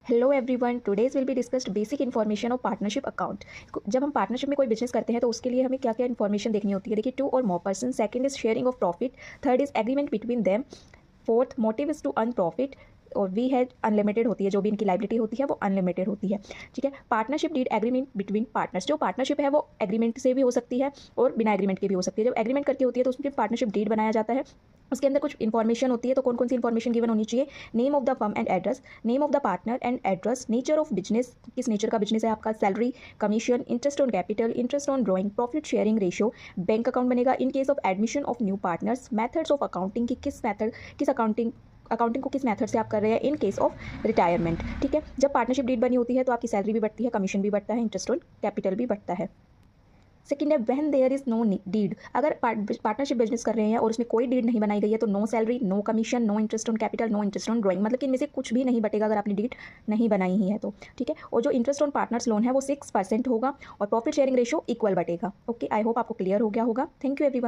Hello everyone, today's will be discussed basic information of partnership account. जब हम partnership में कोई बिजनेस करते हैं तो उसके लिए हमें क्या क्या इन्फॉर्मेशन देखनी होती है। देखिए, 2 और more person, second is sharing of profit, third is agreement between them, fourth motive is to earn profit, और वी है अनलिमिटेड होती है, जो भी इनकी लाइबिलिटी होती है वो अनलिमिटेड होती है। ठीक है। Partnership deed agreement between partners, जो पार्टनरशिप है वो एग्रीमेंट से भी हो सकती है और बिना एग्रीमेंट के भी हो सकती है। जब एग्रीमेंट करके होती है तो उसमें पार्टनरशिप डीड बनाया जाता है। उसके अंदर कुछ इन्फॉर्मेशन होती है, तो कौन कौन सी इन्फॉर्मेशन गिवन होनी चाहिए। Name of the firm and address, name of the partner and address, nature of business, किस नेचर का बिजनेस है आपका, salary, commission, interest on capital, interest on drawing, profit sharing ratio, bank account बनेगा in case of admission of new partners, methods of accounting की किस accounting को किस method से आप कर रहे हैं इन केस ऑफ रिटायरमेंट। ठीक है। जब पार्टनरशिप डीड बनी होती है तो आपकी सैलरी भी बढ़ती है, कमीशन भी बढ़ता है, इंटरेस्ट ऑन कैपिटल भी बढ़ता है। सेकेंड है when there is no deed, अगर पार्टनरशिप बिजनेस कर रहे हैं और उसमें कोई डीड नहीं बनाई गई है तो no salary, no commission, no interest on capital, no interest on drawing, मतलब कि इनमें से कुछ भी नहीं बटेगा अगर आपने डीड नहीं बनाई ही है तो। ठीक है। और जो इंटरेस्ट ऑन पार्टनर्स लोन है वो 6% होगा और प्रॉफिट शेयरिंग रेशियो इक्वल बटेगा। ओके, आई होप आपको क्लियर हो गया होगा। Thank you everyone.